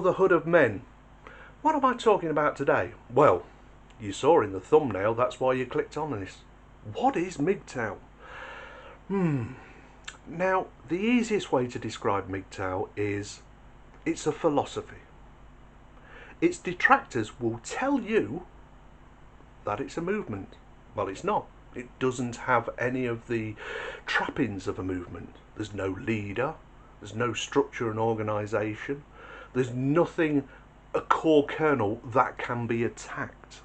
Brotherhood of Men. What am I talking about today? Well, you saw in the thumbnail, that's why you clicked on this. What is Mgtow? Now, the easiest way to describe Mgtow is it's a philosophy. Its detractors will tell you that it's a movement. Well, it's not. It doesn't have any of the trappings of a movement. There's no leader, there's no structure and organisation, there's nothing, a core kernel that can be attacked.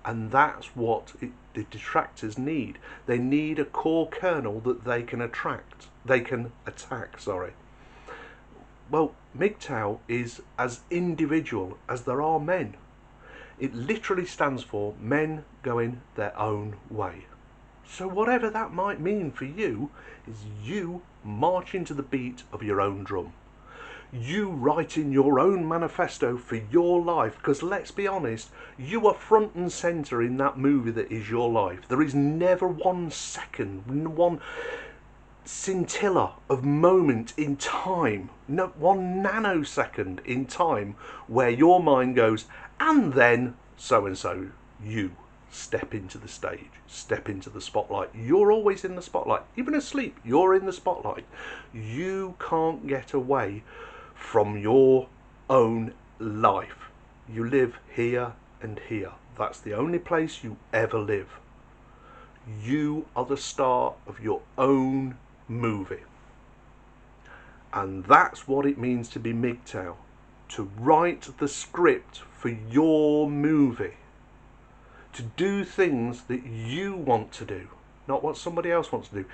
And that's what the detractors need. They need a core kernel that they can attack. Well, Mgtow is as individual as there are men. It literally stands for men going their own way. So whatever that might mean for you is you marching to the beat of your own drum. You writing your own manifesto for your life, because let's be honest, you are front and centre in that movie that is your life. There is never 1 second, one scintilla of moment in time, not 1 nanosecond in time where your mind goes, and then so and so, you step into the stage, step into the spotlight. You're always in the spotlight. Even asleep, you're in the spotlight. You can't get away from your own life. You live here and here. That's the only place you ever live. You are the star of your own movie. And that's what it means to be Mgtow. To write the script for your movie. To do things that you want to do, not what somebody else wants to do.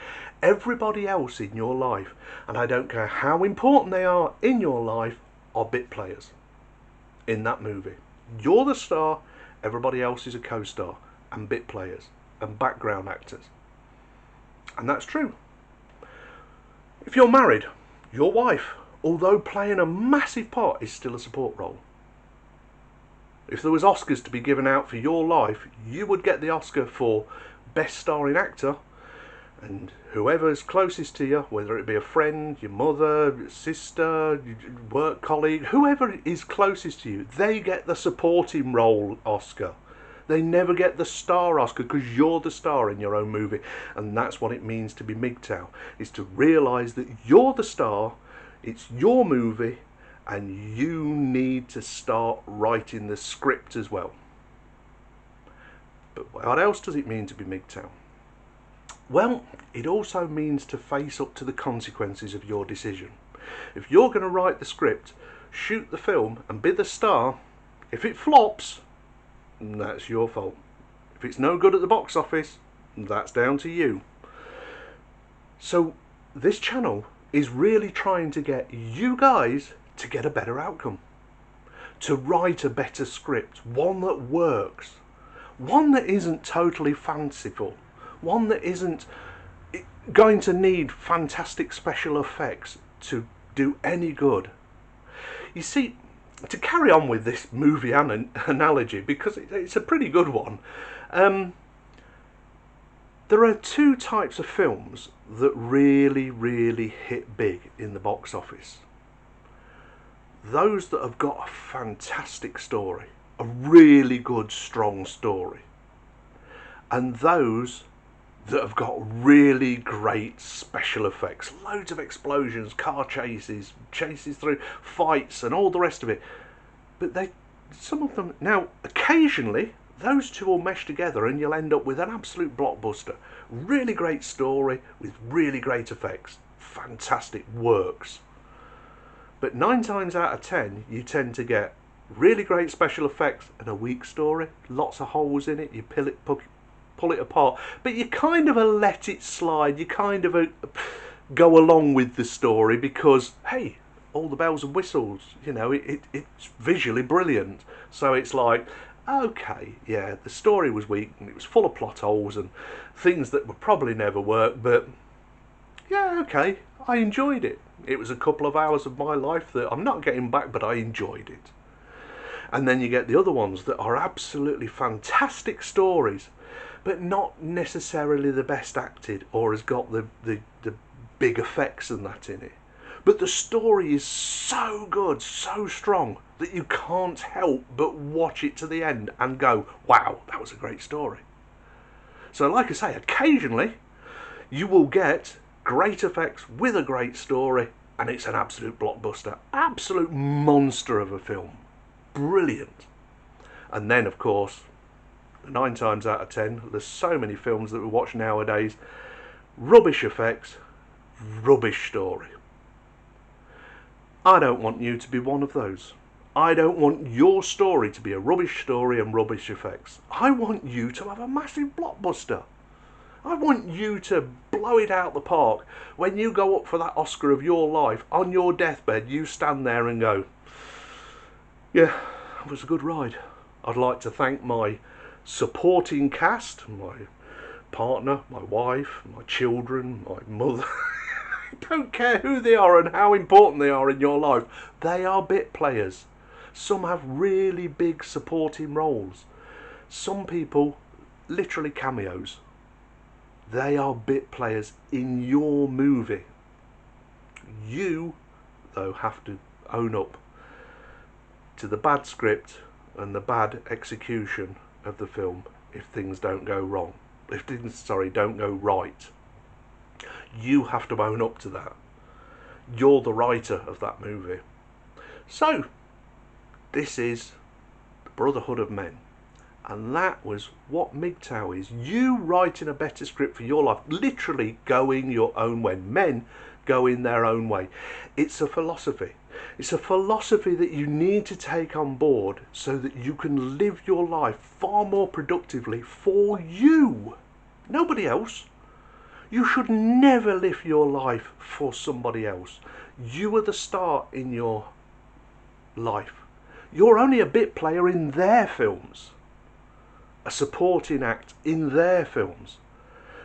Everybody else in your life, and I don't care how important they are in your life, are bit players in that movie. You're the star, everybody else is a co-star and bit players and background actors. And that's true. If you're married, your wife, although playing a massive part, is still a support role. If there was Oscars to be given out for your life, you would get the Oscar for Best Starring Actor, and whoever's closest to you, whether it be a friend, your mother, your sister, your work colleague, whoever is closest to you, they get the supporting role Oscar. They never get the star Oscar, because you're the star in your own movie. And that's what it means to be Mgtow, is to realise that you're the star, it's your movie, and you need to start writing the script as well. But what else does it mean to be Mgtow? Well, it also means to face up to the consequences of your decision. If you're going to write the script, shoot the film and be the star, if it flops, that's your fault. If it's no good at the box office, that's down to you. So this channel is really trying to get you guys to get a better outcome, to write a better script, one that works, one that isn't totally fanciful, one that isn't going to need fantastic special effects to do any good. You see, to carry on with this movie analogy, because it's a pretty good one, there are 2 types of films that really hit big in the box office. Those that have got a fantastic story, a really good strong story, and those that have got really great special effects, loads of explosions, car chases through fights and all the rest of it. But some of them, now occasionally those 2 will mesh together and you'll end up with an absolute blockbuster. Really great story with really great effects. Fantastic, works. But 9 times out of 10 you tend to get really great special effects and a weak story, lots of holes in it, you pull it apart, but you kind of let it slide, you kind of go along with the story because, hey, all the bells and whistles, you know, it's visually brilliant. So it's like, okay, yeah, the story was weak and it was full of plot holes and things that would probably never work, but yeah, okay, I enjoyed it. It was a couple of hours of my life that I'm not getting back, but I enjoyed it. And then you get the other ones that are absolutely fantastic stories, but not necessarily the best acted or has got the big effects and that in it. But the story is so good, so strong, that you can't help but watch it to the end and go, wow, that was a great story. So like I say, occasionally you will get great effects with a great story, and it's an absolute blockbuster, absolute monster of a film. Brilliant. And then, of course, 9 times out of 10, there's so many films that we watch nowadays, rubbish effects, rubbish story. I don't want you to be one of those. I don't want your story to be a rubbish story and rubbish effects. I want you to have a massive blockbuster. I want you to blow it out the park. When you go up for that Oscar of your life, on your deathbed, you stand there and go, yeah, it was a good ride. I'd like to thank my supporting cast, my partner, my wife, my children, my mother. I don't care who they are and how important they are in your life. They are bit players. Some have really big supporting roles. Some people, literally cameos. They are bit players in your movie. You, though, have to own up to the bad script and the bad execution of the film if things don't go wrong. If things, don't go right. You have to own up to that. You're the writer of that movie. So, this is the Brotherhood of Men. And that was what Mgtow is. You writing a better script for your life. Literally going your own way. Men going their own way. It's a philosophy. It's a philosophy that you need to take on board so that you can live your life far more productively for you. Nobody else. You should never live your life for somebody else. You are the star in your life. You're only a bit player in their films. A supporting act in their films.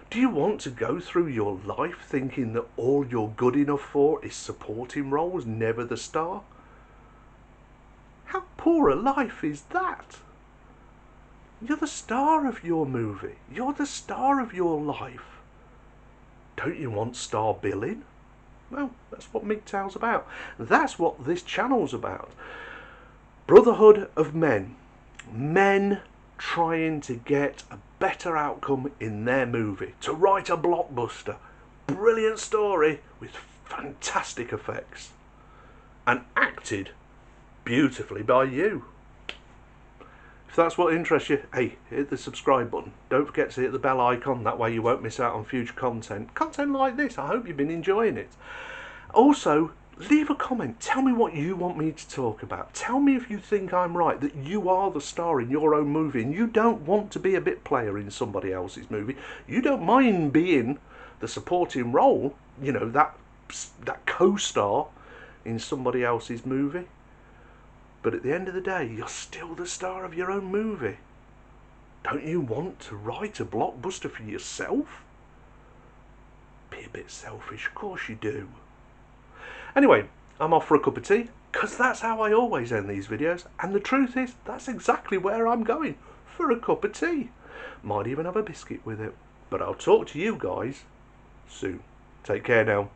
Do you want to go through your life thinking that all you're good enough for is supporting roles, never the star? How poor a life is that? You're the star of your movie. You're the star of your life. Don't you want star billing? Well, that's what Mgtow's about. That's what this channel's about. Brotherhood of Men. Men trying to get a better outcome in their movie. To write a blockbuster. Brilliant story with fantastic effects. And acted beautifully by you. If that's what interests you, hey, hit the subscribe button. Don't forget to hit the bell icon, that way you won't miss out on future content. Content like this, I hope you've been enjoying it. Also, leave a comment. Tell me what you want me to talk about. Tell me if you think I'm right, that you are the star in your own movie and you don't want to be a bit player in somebody else's movie. You don't mind being the supporting role, you know, that co-star in somebody else's movie. But at the end of the day, you're still the star of your own movie. Don't you want to write a blockbuster for yourself? Be a bit selfish, of course you do. Anyway, I'm off for a cup of tea, because that's how I always end these videos. And the truth is, that's exactly where I'm going, for a cup of tea. Might even have a biscuit with it. But I'll talk to you guys soon. Take care now.